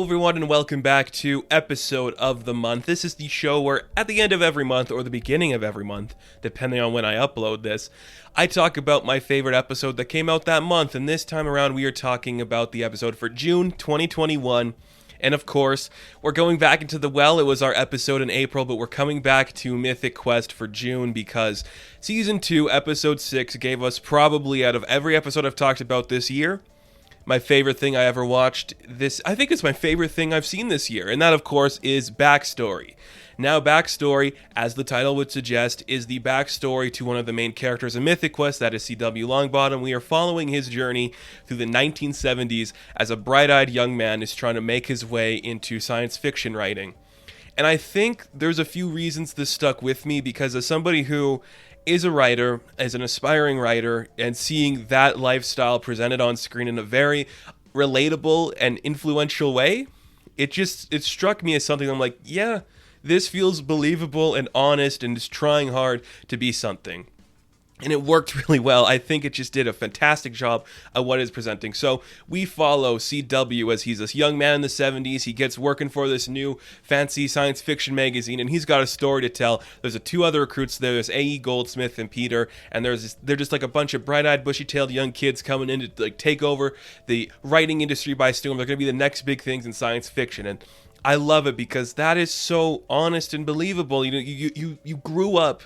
everyone, and welcome back to episode of the month. This is the show where at the end of every month, or the beginning of every month, depending on when I upload this, I talk about my favorite episode that came out that month. And this time around, we are talking about the episode for June 2021. And of course, we're going back into the well. It was our episode in April, but we're coming back to Mythic Quest for June because Season 2, Episode 6 gave us probably, out of every episode I've talked about this year, my favorite thing I ever watched. I think it's my favorite thing I've seen this year, and that, of course, is Backstory. Now, Backstory, as the title would suggest, is the backstory to one of the main characters in Mythic Quest, that is C.W. Longbottom. We are following his journey through the 1970s as a bright-eyed young man is trying to make his way into science fiction writing. And I think there's a few reasons this stuck with me, because as somebody who is a writer, as an aspiring writer, and seeing that lifestyle presented on screen in a very relatable and influential way, it struck me as something I'm like, yeah, this feels believable and honest and is trying hard to be something. And it worked really well. I think it just did a fantastic job of what it's presenting. So we follow CW as he's this young man in the 70s. He gets working for this new fancy science fiction magazine, and he's got a story to tell. There's two other recruits there. There's A.E. Goldsmith and Peter, and they're just like a bunch of bright-eyed, bushy-tailed young kids coming in to like take over the writing industry by storm. They're going to be the next big things in science fiction, and I love it because that is so honest and believable. You know, you grew up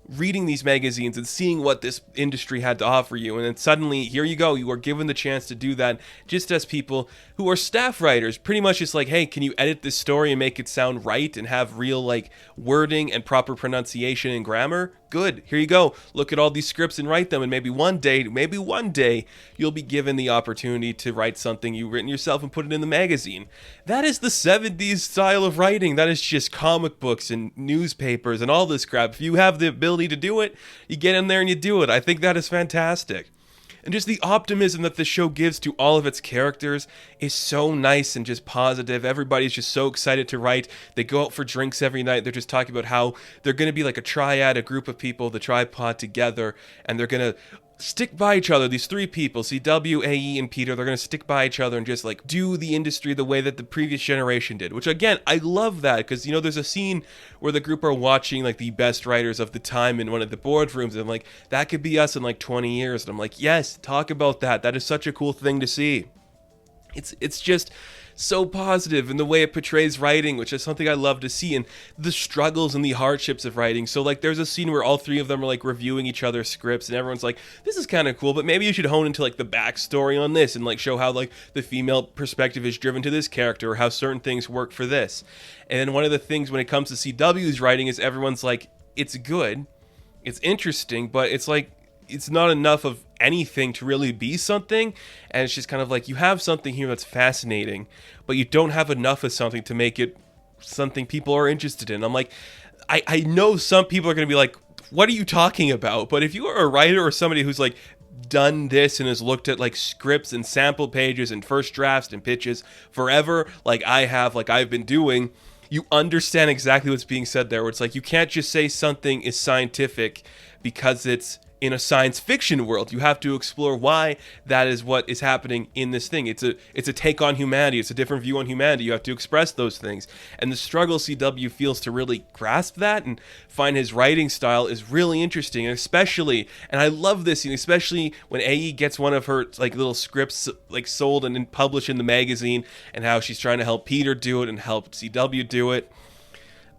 reading these magazines and seeing what this industry had to offer you, and then suddenly here you go, you are given the chance to do that just as people who are staff writers, pretty much just like, hey, can you edit this story and make it sound right and have real like wording and proper pronunciation and grammar? Good, here you go, look at all these scripts and write them, and maybe one day you'll be given the opportunity to write something you've written yourself and put it in the magazine. That is the 70s style of writing. That is just comic books and newspapers and all this crap. If you have the ability to do it, you get in there and you do it. I think that is fantastic. And just the optimism that the show gives to all of its characters is so nice and just positive. Everybody's just so excited to write. They go out for drinks every night. They're just talking about how they're going to be like a triad, a group of people, the tripod together, and they're going to stick by each other. These three people, CW, AE, and Peter, they're going to stick by each other and just like do the industry the way that the previous generation did, which again, I love that because, you know, there's a scene where the group are watching like the best writers of the time in one of the boardrooms, and I'm like, that could be us in like 20 years. And I'm like, yes, talk about that. That is such a cool thing to see. It's just so positive in the way it portrays writing, which is something I love to see, and the struggles and the hardships of writing. So like there's a scene where all three of them are like reviewing each other's scripts, and everyone's like, this is kind of cool, but maybe you should hone into like the backstory on this and like show how like the female perspective is driven to this character, or how certain things work for this. And one of the things when it comes to CW's writing is everyone's like, it's good, it's interesting, but it's like it's not enough of anything to really be something. And it's just kind of like, you have something here that's fascinating, but you don't have enough of something to make it something people are interested in. I'm like, I know some people are going to be like, what are you talking about? But if you are a writer or somebody who's like done this and has looked at like scripts and sample pages and first drafts and pitches forever, like I've been doing, you understand exactly what's being said there, where it's like, you can't just say something is scientific because it's in a science fiction world. You have to explore why that is what is happening in this thing. It's a take on humanity. It's a different view on humanity. You have to express those things. And the struggle CW feels to really grasp that and find his writing style is really interesting. And especially, and I love this scene, especially when AE gets one of her like little scripts like sold and then published in the magazine, and how she's trying to help Peter do it and help CW do it.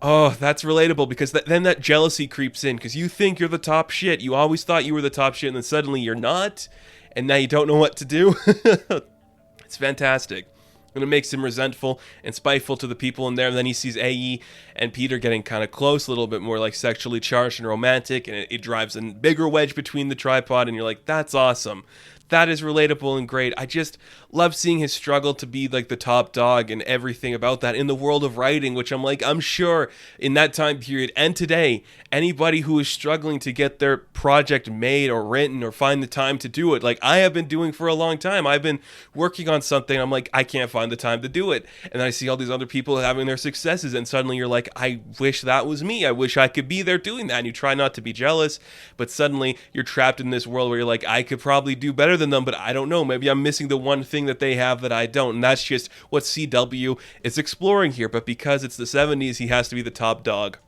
Oh, that's relatable, because then that jealousy creeps in, because you think you're the top shit. You always thought you were the top shit, and then suddenly you're not, and now you don't know what to do. It's fantastic. And it makes him resentful and spiteful to the people in there. And then he sees AE and Peter getting kind of close, a little bit more like sexually charged and romantic, and it drives a bigger wedge between the tripod, and you're like, that's awesome. That is relatable and great. I just love seeing his struggle to be like the top dog and everything about that in the world of writing, which I'm sure in that time period and today, anybody who is struggling to get their project made or written or find the time to do it, like I have been doing for a long time. I've been working on something. I'm like, I can't find the time to do it. And then I see all these other people having their successes, and suddenly you're like, I wish that was me. I wish I could be there doing that. And you try not to be jealous, but suddenly you're trapped in this world where you're like, I could probably do better better than them, but I don't know. Maybe I'm missing the one thing that they have that I don't. And that's just what CW is exploring here. But because it's the 70s, he has to be the top dog.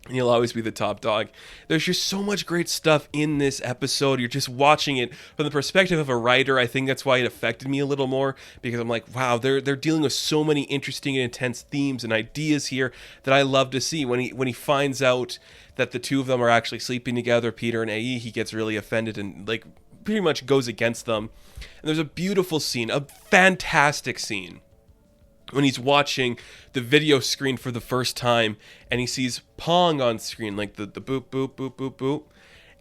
And he'll always be the top dog. There's just so much great stuff in this episode. You're just watching it from the perspective of a writer. I think that's why it affected me a little more, because I'm like, wow, they're dealing with so many interesting and intense themes and ideas here that I love to see. When he finds out that the two of them are actually sleeping together, Peter and AE, he gets really offended and like pretty much goes against them. And there's a beautiful scene, a fantastic scene, when he's watching the video screen for the first time and he sees Pong on screen, like the boop, boop, boop, boop, boop.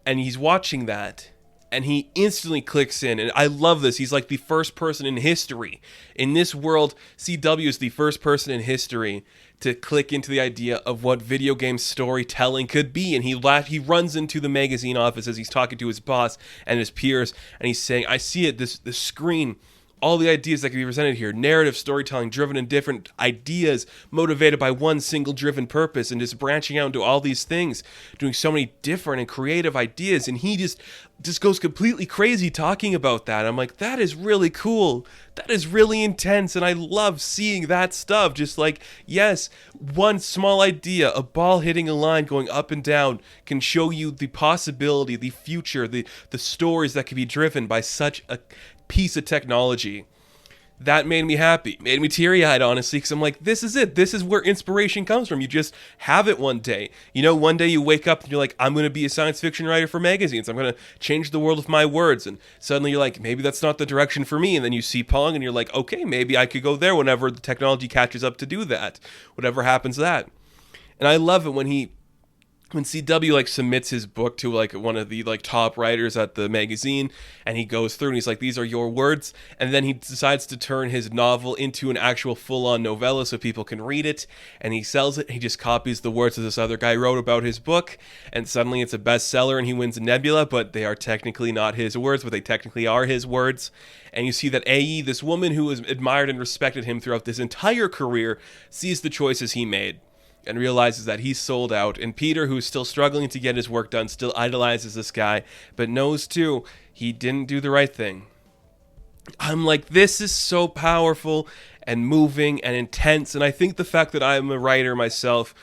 And he's watching that and he instantly clicks in. And I love this. He's like the first person in history. In this world, CW is the first person in history to click into the idea of what video game storytelling could be. And he runs into the magazine office as he's talking to his boss and his peers. And he's saying, I see it, this screen, all the ideas that can be presented here, narrative storytelling driven in different ideas, motivated by one single driven purpose, and just branching out into all these things, doing so many different and creative ideas. And he just goes completely crazy talking about that. I'm like, that is really cool. That is really intense. And I love seeing that stuff. Just like, yes, one small idea, a ball hitting a line going up and down, can show you the possibility, the future, the stories that can be driven by such a piece of technology. That made me happy, made me teary-eyed, honestly, because I'm like, this is it. This is where inspiration comes from. You just have it one day. You know, one day you wake up and you're like, I'm going to be a science fiction writer for magazines. I'm going to change the world with my words. And suddenly you're like, maybe that's not the direction for me. And then you see Pong and you're like, okay, maybe I could go there whenever the technology catches up to do that. Whatever happens to that. And I love it when CW like submits his book to like one of the like top writers at the magazine, and he goes through and he's like, these are your words, and then he decides to turn his novel into an actual full-on novella so people can read it, and he sells it. He just copies the words that this other guy wrote about his book, and suddenly it's a bestseller and he wins a Nebula, but they are technically not his words, but they technically are his words. And you see that AE, this woman who has admired and respected him throughout this entire career, sees the choices he made and realizes that he's sold out. And Peter, who's still struggling to get his work done, still idolizes this guy, but knows too he didn't do the right thing. I'm like, this is so powerful and moving and intense. And I think the fact that I'm a writer myself,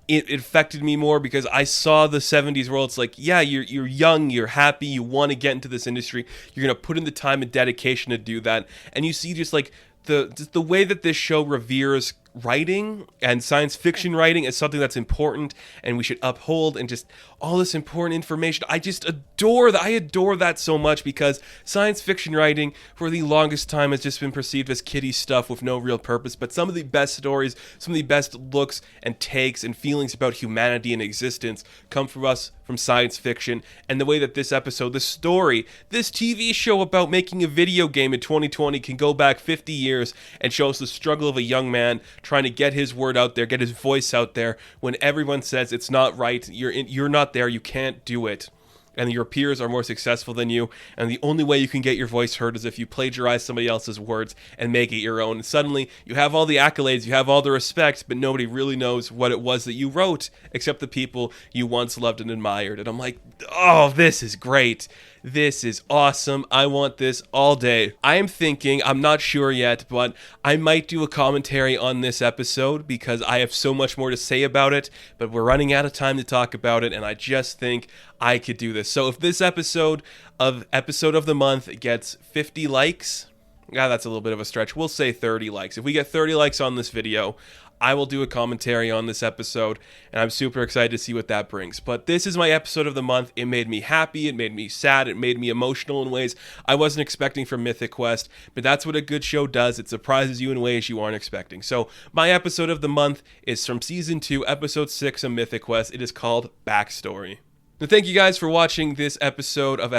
it affected me more because I saw the 70s world. It's like, yeah, you're young, you're happy, you want to get into this industry, you're going to put in the time and dedication to do that. And you see just like the way that this show reveres writing and science fiction writing is something that's important and we should uphold, and just all this important information. I just adore that. I adore that so much, because science fiction writing for the longest time has just been perceived as kiddie stuff with no real purpose. But some of the best stories, some of the best looks and takes and feelings about humanity and existence come from us, from science fiction. And the way that this episode, this story, this TV show about making a video game in 2020 can go back 50 years and show us the struggle of a young man trying to get his word out there, get his voice out there when everyone says it's not right, you're not there, you can't do it, and your peers are more successful than you, and the only way you can get your voice heard is if you plagiarize somebody else's words and make it your own. And suddenly you have all the accolades, you have all the respect, but nobody really knows what it was that you wrote except the people you once loved and admired. And I'm like, oh, this is great. This is awesome. I want this all day. I am thinking, I'm not sure yet, but I might do a commentary on this episode because I have so much more to say about it, but we're running out of time to talk about it, and I just think I could do this. So if this episode of the month gets 50 likes, that's a little bit of a stretch. We'll say 30 likes. If we get 30 likes on this video, I will do a commentary on this episode, and I'm super excited to see what that brings. But this is my episode of the month. It made me happy, it made me sad, it made me emotional in ways I wasn't expecting from Mythic Quest, but that's what a good show does. It surprises you in ways you aren't expecting. So my episode of the month is from Season 2, Episode 6 of Mythic Quest. It is called Backstory. So thank you guys for watching this episode of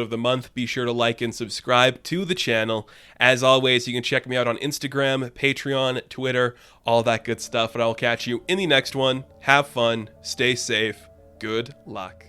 the month. Be sure to like and subscribe to the channel. As always, you can check me out on Instagram, Patreon, Twitter, all that good stuff. And I'll catch you in the next one. Have fun, stay safe, good luck.